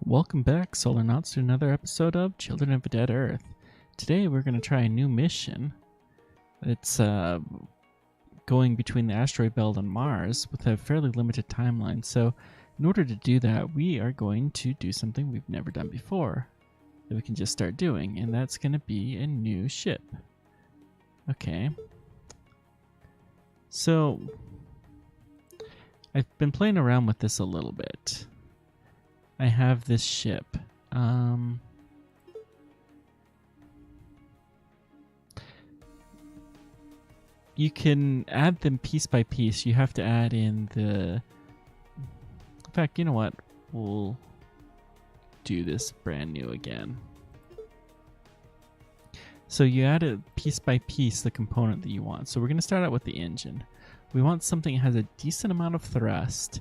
Welcome back, Solernauts, to another episode of Children of a Dead Earth. Today we're going to try a new mission. It's going between the asteroid belt and Mars with a fairly limited timeline. So in order to do that, we are going to do something we've never done before that we can just start doing, and that's going to be a new ship. Okay. So I've been playing around with this a little bit. I have this ship. You can add them piece by piece. You have to add in the... In fact, you know what? We'll do this brand new again. So you add it piece by piece the component that you want. So we're going to start out with the engine. We want something that has a decent amount of thrust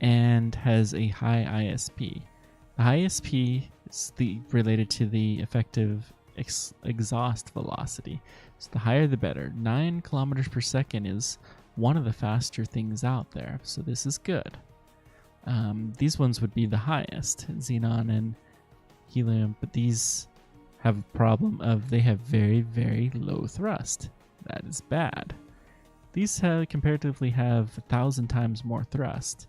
and has a high ISP. The high ISP is related to the effective exhaust velocity. So the higher the better. 9 kilometers per second is one of the faster things out there, so this is good. These ones would be the highest, xenon and helium, but these have a problem of they have very, very low thrust. That is bad. These comparatively have 1,000 times more thrust.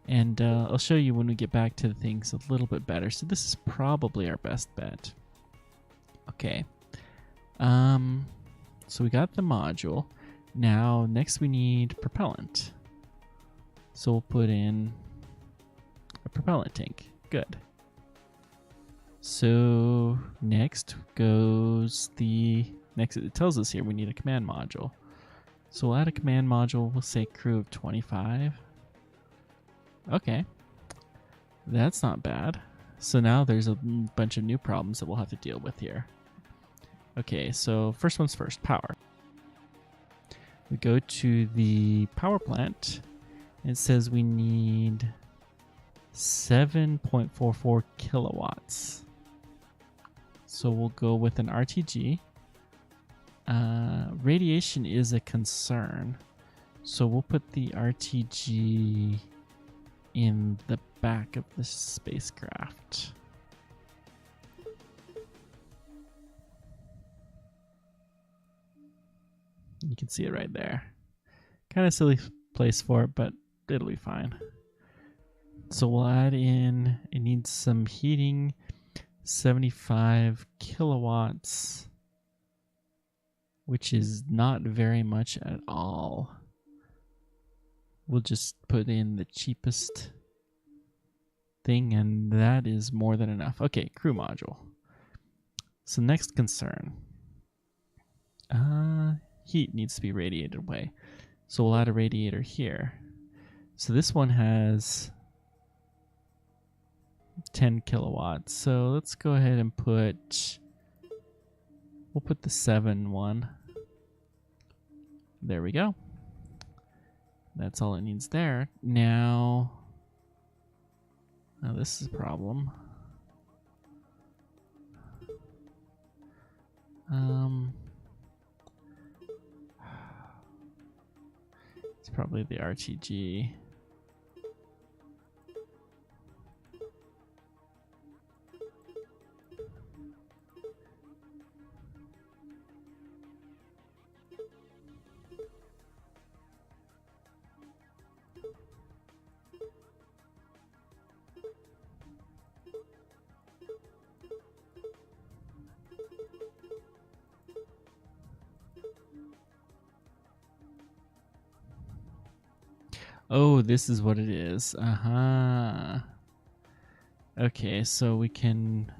And I'll show you when we get back to things a little bit better. So this is probably our best bet. Okay. So we got the module. Now, next we need propellant. So we'll put in a propellant tank. Good. So next goes it tells us here we need a command module. So we'll add a command module. We'll say crew of 25. Okay, that's not bad. So now there's a bunch of new problems that we'll have to deal with here. Okay, so first one's first, power. We go to the power plant. It says we need 7.44 kilowatts. So we'll go with an RTG. Radiation is a concern. So we'll put the RTG in the back of the spacecraft. You can see it right there. Kind of silly place for it, but it'll be fine. So we'll add in, it needs some heating, 75 kilowatts, which is not very much at all. We'll just put in the cheapest thing, and that is more than enough. Okay, crew module. So next concern. Heat needs to be radiated away. So we'll add a radiator here. So this one has 10 kilowatts. So let's go ahead and we'll put the 7 one. There we go. That's all it needs there. Now this is a problem. It's probably the RTG. Oh, this is what it is. Okay, so we can...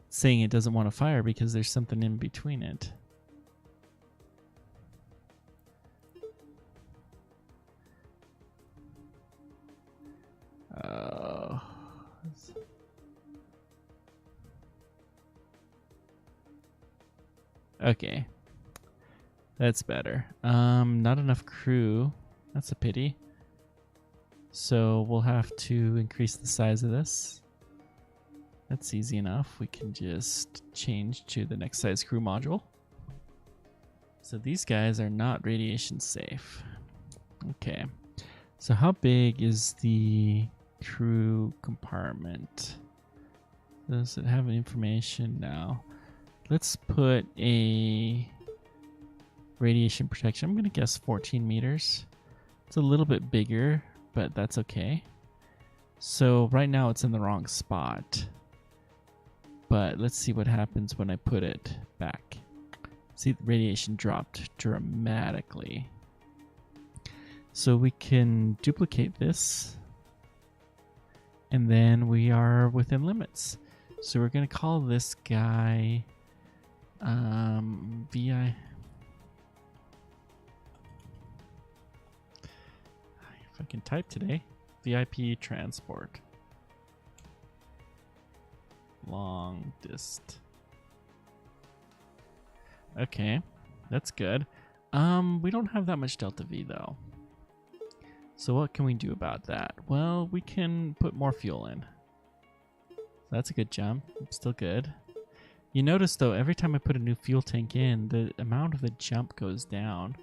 saying it doesn't want to fire because there's something in between it. Oh. Okay. That's better. Not enough crew. That's a pity. So we'll have to increase the size of this. That's easy enough. We can just change to the next size crew module. So these guys are not radiation safe. Okay. So how big is the crew compartment. Does it have information now? Let's put a radiation protection. I'm going to guess 14 meters. It's a little bit bigger, but that's okay. So right now it's in the wrong spot. But let's see what happens when I put it back. See, the radiation dropped dramatically. So we can duplicate this. And then we are within limits. So we're going to call this guy VI. If I can type today. VIP transport. Long dist. Okay, that's good. We don't have that much delta V though. So what can we do about that? Well, we can put more fuel in. That's a good jump. Still good. You notice though, every time I put a new fuel tank in, the amount of the jump goes down.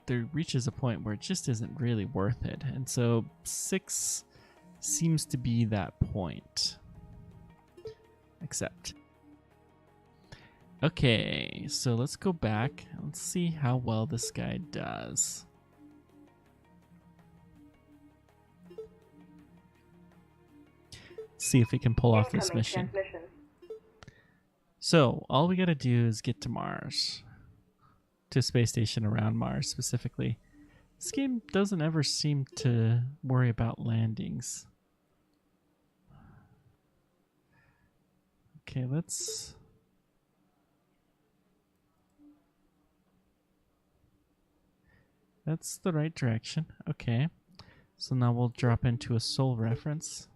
There reaches a point where it just isn't really worth it. And so 6 seems to be that point. Accept. Okay, so let's go back. Let's see how well this guy does. See if we can pull off this mission. So all we gotta do is get to Mars. To a space station around Mars specifically. This game doesn't ever seem to worry about landings. Okay, let's... That's the right direction. Okay. So now we'll drop into a Sol reference.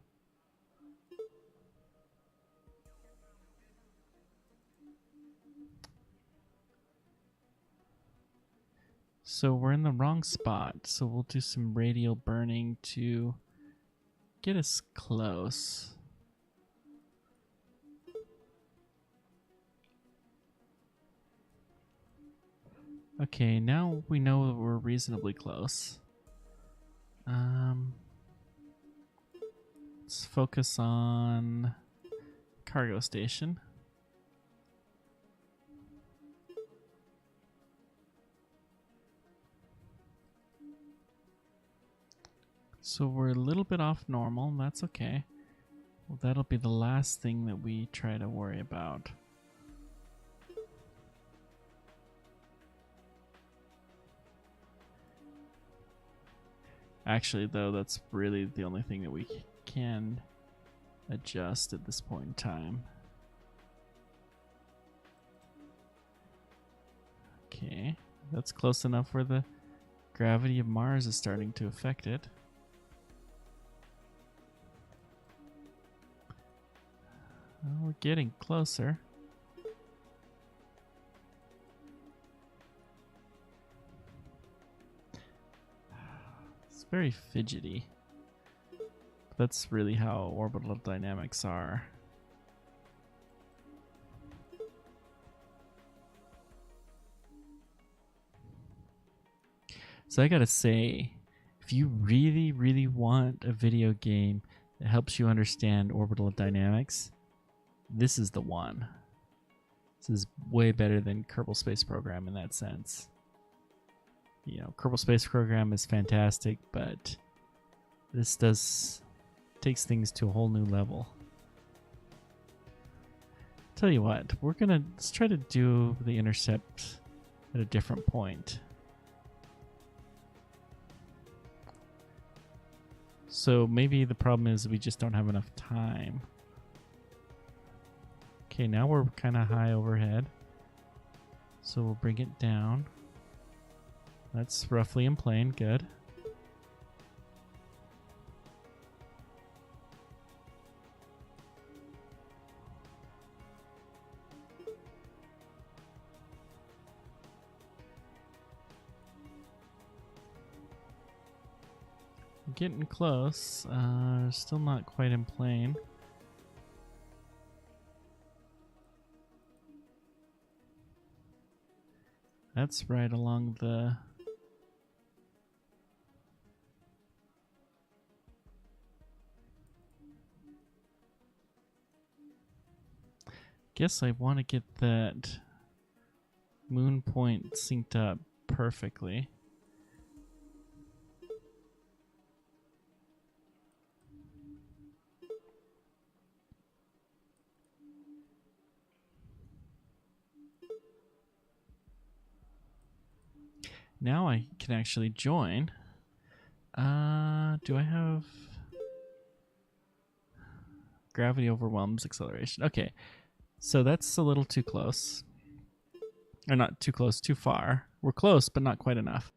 So we're in the wrong spot. So we'll do some radial burning to get us close. Okay, now we know that we're reasonably close. Let's focus on cargo station. So we're a little bit off normal, and that's okay. Well, that'll be the last thing that we try to worry about. Actually, though, that's really the only thing that we can adjust at this point in time. Okay, that's close enough where the gravity of Mars is starting to affect it. Well, we're getting closer. It's very fidgety. That's really how orbital dynamics are. So I gotta say, if you really, really want a video game that helps you understand orbital dynamics, this is the one. This is way better than Kerbal Space Program in that sense. You know, Kerbal Space Program is fantastic, but this takes things to a whole new level. Tell you what, let's try to do the intercept at a different point. So maybe the problem is we just don't have enough time. Okay, now we're kind of high overhead. So we'll bring it down. That's roughly in plane, good. Getting close, still not quite in plane. That's right along the... guess I want to get that moon point synced up perfectly. Now I can actually join. Do I have gravity overwhelms acceleration? Okay, so that's a little too close. Or not too close, too far. We're close, but not quite enough.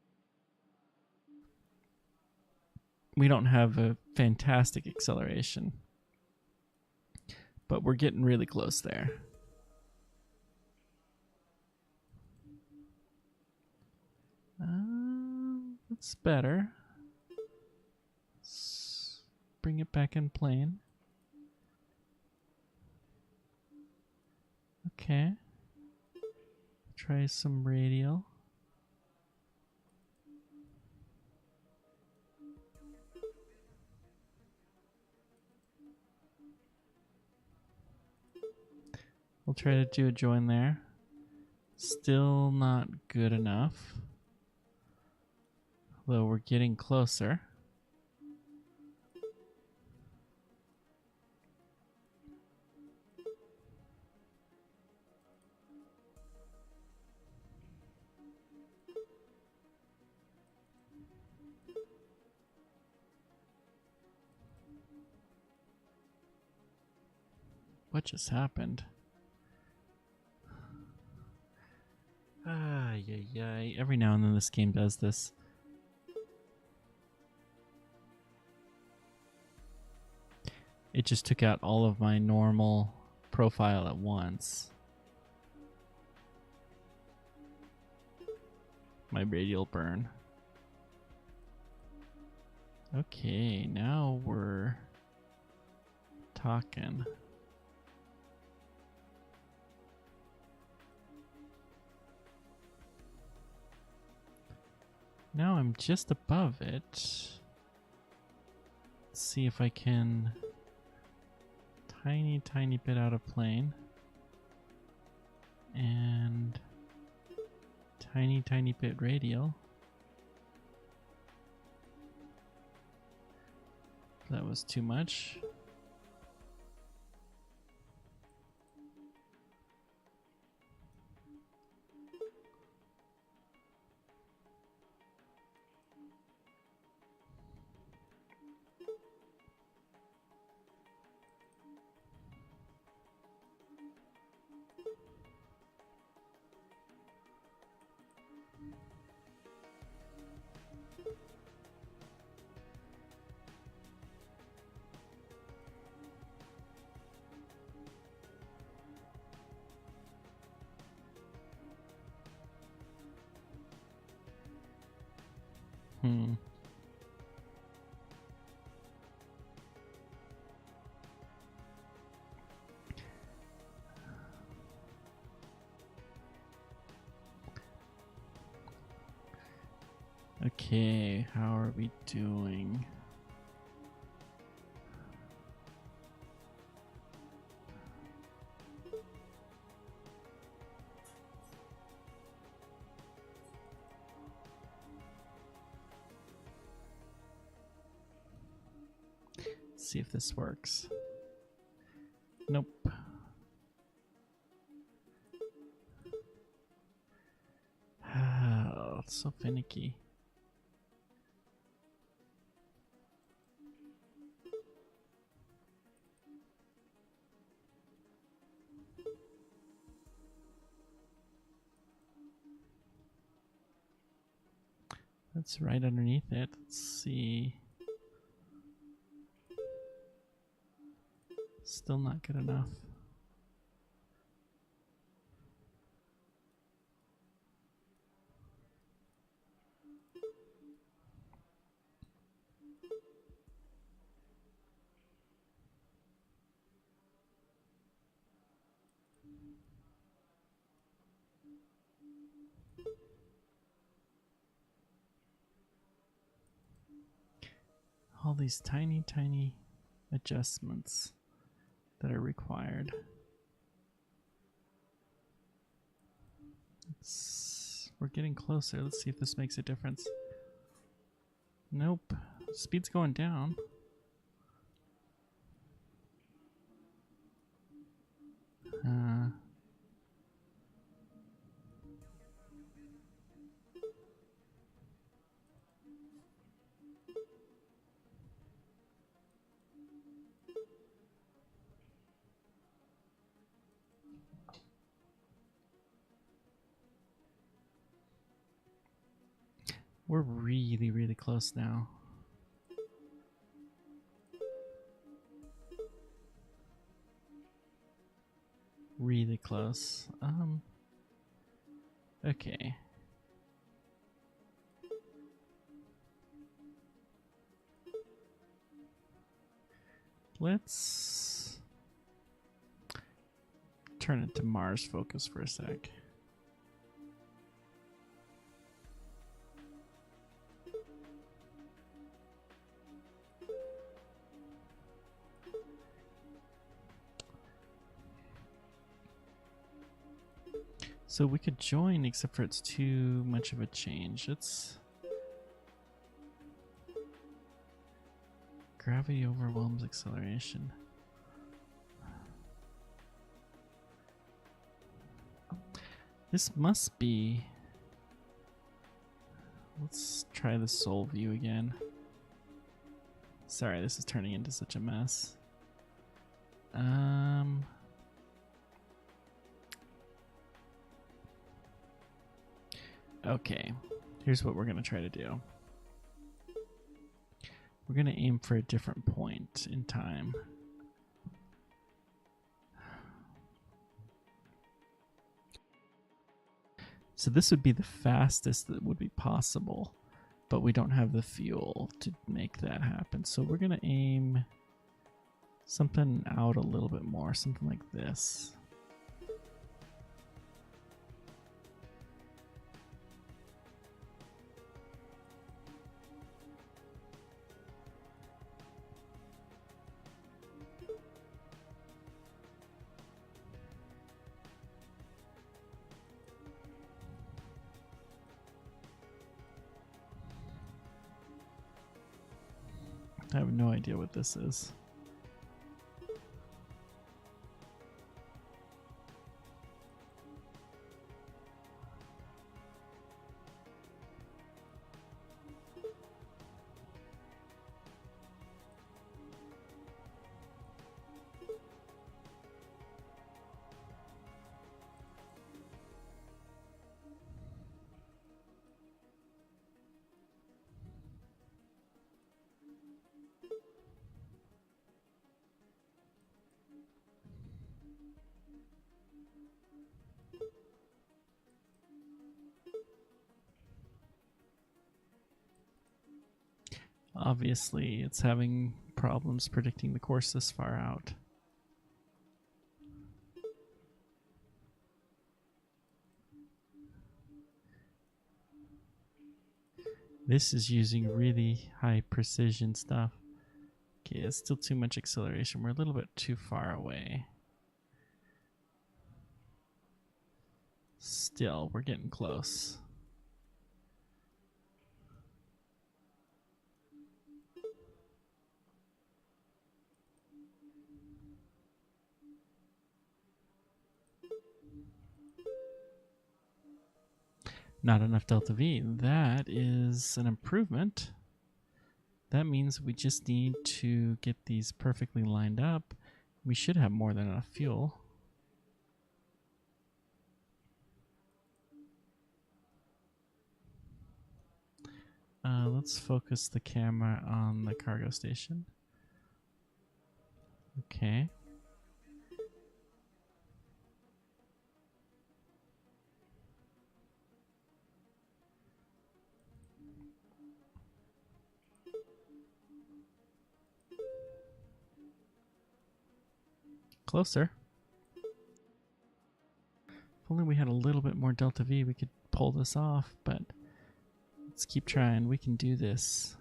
We don't have a fantastic acceleration, but we're getting really close there. That's better. Let's bring it back in plane. Okay. Try some radial. We'll try to do a join there. Still not good enough. Though we're getting closer. What just happened? Ay. Every now and then this game does this. It just took out all of my normal profile at once. My radial burn. Okay, now we're talking. Now I'm just above it. Let's see if I can tiny bit out of plane. And tiny bit radial. That was too much. Okay, how are we doing? Let's see if this works. Nope. Oh, it's so finicky. That's right underneath it. Let's see. Still not good enough. All these tiny adjustments that are required. We're getting closer. Let's see if this makes a difference. Nope. Speed's going down. We're really, really close now. Really close. Okay. Let's turn it to Mars focus for a sec. So we could join, except for it's too much of a change. It's gravity overwhelms acceleration. This must be... Let's try the soul view again. Sorry, this is turning into such a mess. Okay, here's what we're going to try to do. We're going to aim for a different point in time. So this would be the fastest that would be possible, but we don't have the fuel to make that happen. So we're going to aim something out a little bit more, something like this. I have no idea what this is. Obviously, it's having problems predicting the course this far out. This is using really high precision stuff. Okay, it's still too much acceleration. We're a little bit too far away. Still, we're getting close. Not enough delta V. That is an improvement. That means we just need to get these perfectly lined up. We should have more than enough fuel. Let's focus the camera on the cargo station. Okay. Closer. If only we had a little bit more delta V, we could pull this off, but let's keep trying. We can do this.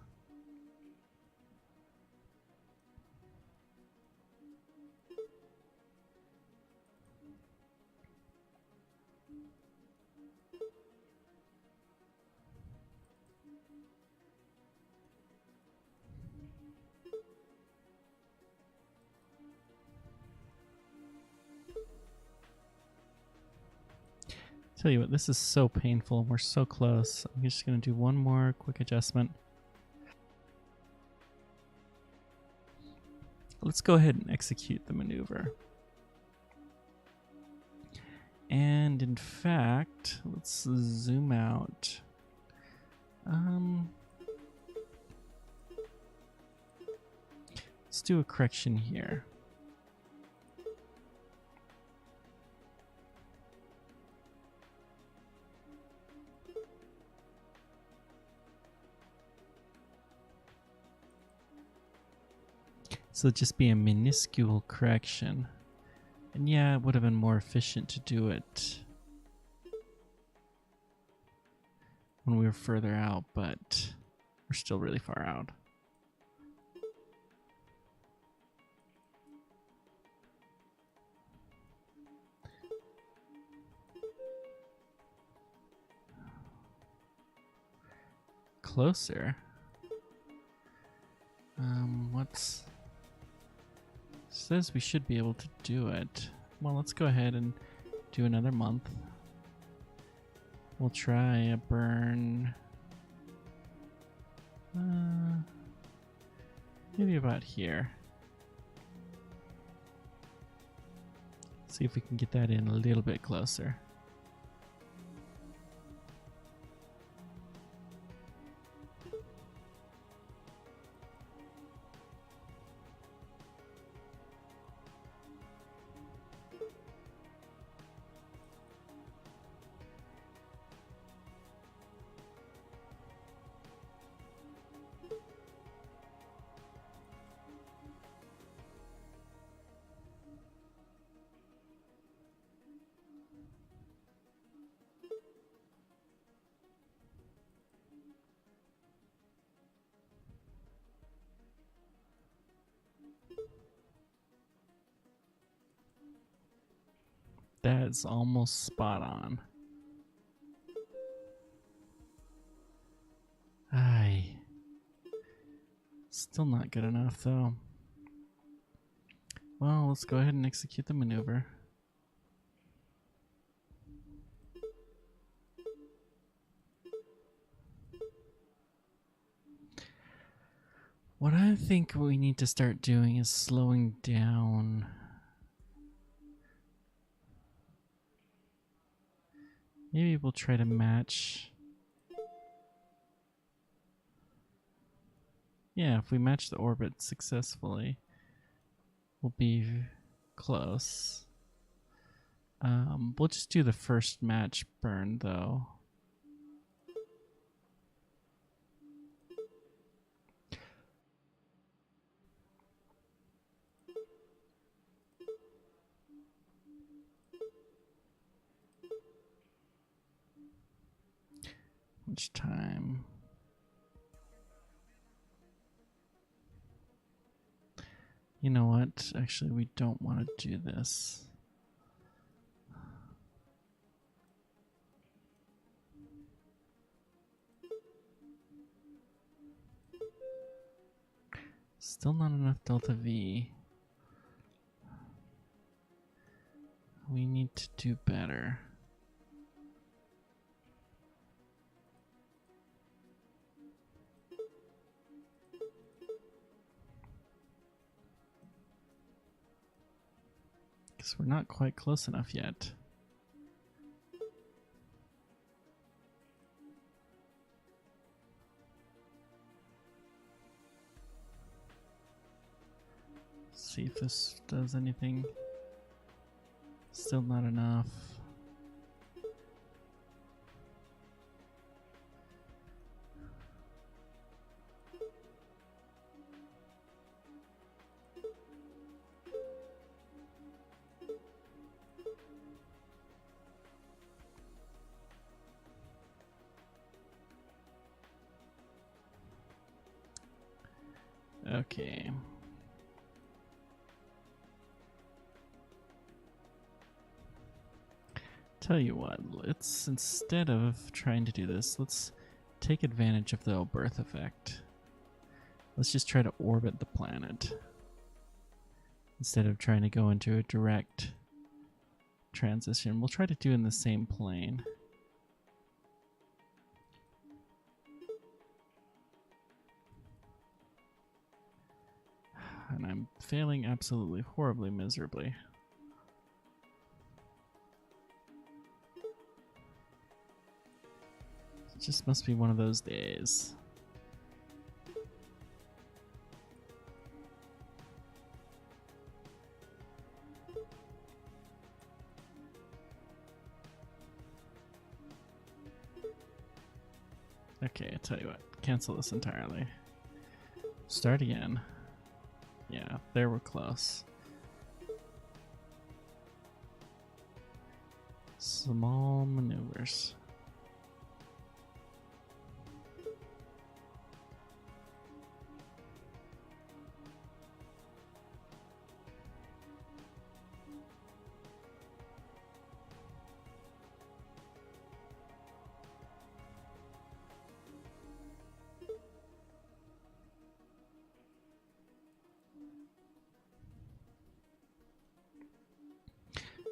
Tell you what, this is so painful. We're so close. I'm just going to do one more quick adjustment. Let's go ahead and execute the maneuver. And in fact, let's zoom out. Let's do a correction here. So it'd just be a minuscule correction. And yeah, it would have been more efficient to do it when we were further out, but we're still really far out. Closer. What's... Says we should be able to do it. Well, let's go ahead and do another month. We'll try a burn. Maybe about here. See if we can get that in a little bit closer. That's almost spot on. Aye. Still not good enough though. Well, let's go ahead and execute the maneuver. What I think we need to start doing is slowing down. Maybe we'll try to match. Yeah, if we match the orbit successfully, we'll be close. We'll just do the first match burn though. Which time? You know what? Actually, we don't want to do this. Still not enough delta V. We need to do better. Because we're not quite close enough yet. See if this does anything. Still not enough. Okay. Tell you what, let's, instead of trying to do this, let's take advantage of the birth effect. Let's just try to orbit the planet instead of trying to go into a direct transition. We'll try to do in the same plane. And I'm failing absolutely horribly miserably. It just must be one of those days. Okay, I tell you what, cancel this entirely. Start again. Yeah, there we're close. Small maneuvers.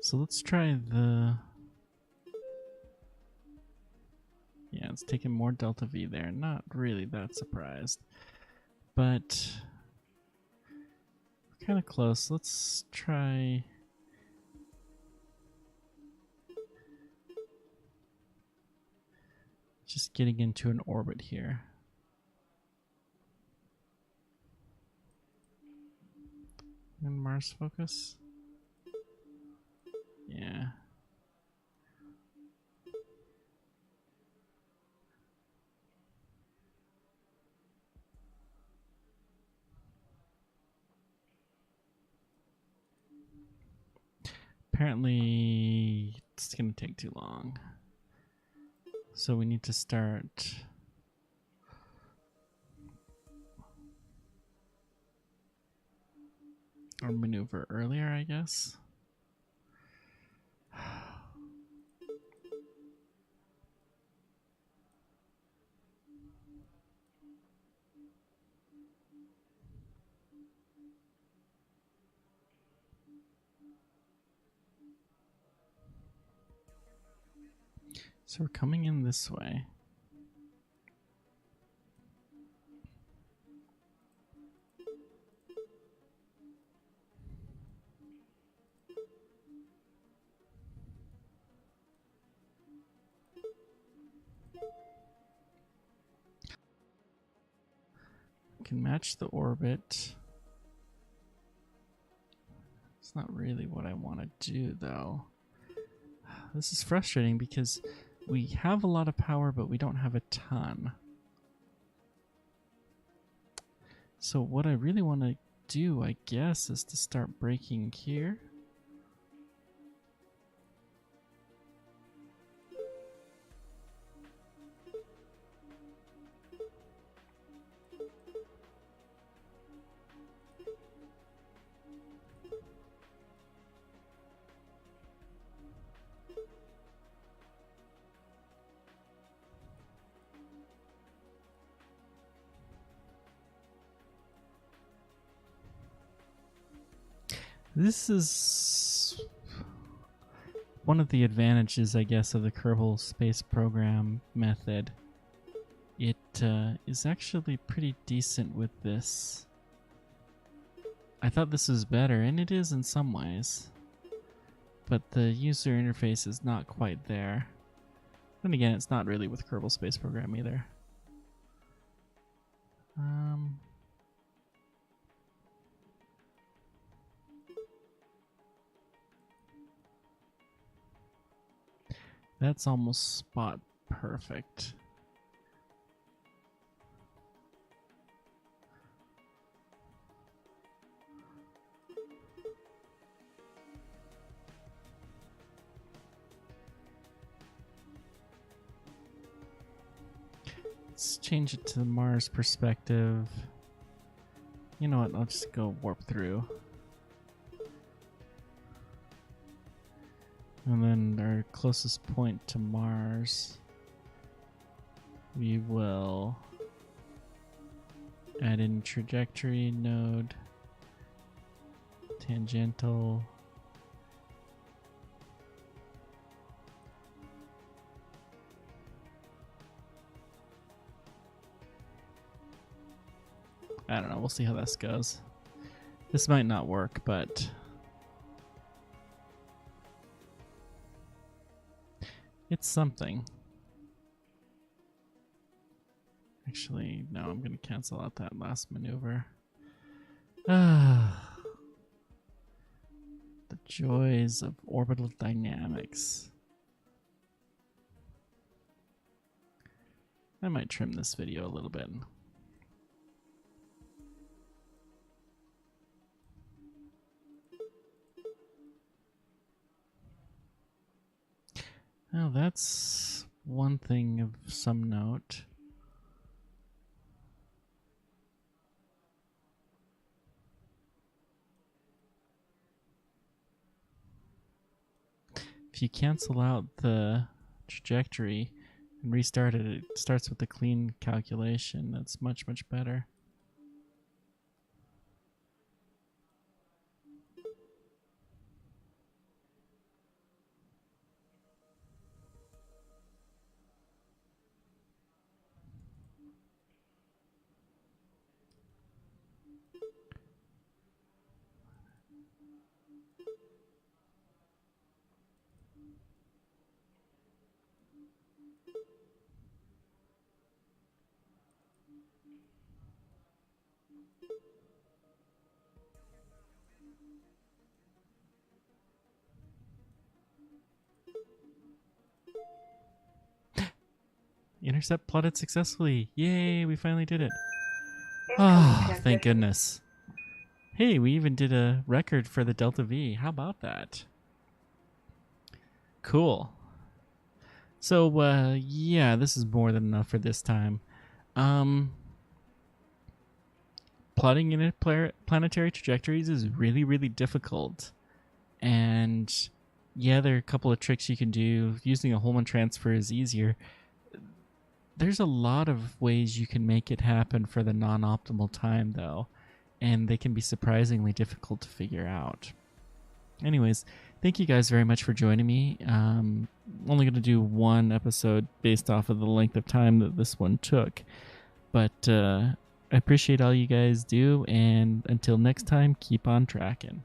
So let's try the... Yeah, it's taking more delta V there. Not really that surprised. But we're kind of close. Let's try... just getting into an orbit here. And Mars focus? Yeah. Apparently, it's going to take too long. So we need to start... or maneuver earlier, I guess. So we're coming in this way. Can match the orbit. It's not really what I want to do, though. This is frustrating because we have a lot of power, but we don't have a ton. So what I really want to do, I guess, is to start braking here. This is one of the advantages, I guess, of the Kerbal Space Program method. It is actually pretty decent with this. I thought this was better, and it is in some ways. But the user interface is not quite there. Then again, it's not really with Kerbal Space Program either. That's almost spot perfect. Let's change it to the Mars perspective. You know what? I'll just go warp through. And then our closest point to Mars, we will add in trajectory node, tangential, I don't know. We'll see how this goes. This might not work, but it's something. Actually, no, I'm going to cancel out that last maneuver. The joys of orbital dynamics. I might trim this video a little bit. Now that's one thing of some note. If you cancel out the trajectory and restart it, it starts with a clean calculation. That's much, much better. Intercept plotted successfully. Yay, we finally did it. Oh, thank goodness. Hey, we even did a record for the Delta V. How about that? Cool. So, yeah, this is more than enough for this time. Plotting interplanetary trajectories is really, really difficult. And yeah, there are a couple of tricks you can do. Using a Holman transfer is easier. There's a lot of ways you can make it happen for the non-optimal time, though, and they can be surprisingly difficult to figure out. Anyways, thank you guys very much for joining me. I'm only going to do one episode based off of the length of time that this one took, but I appreciate all you guys do, and until next time, keep on tracking.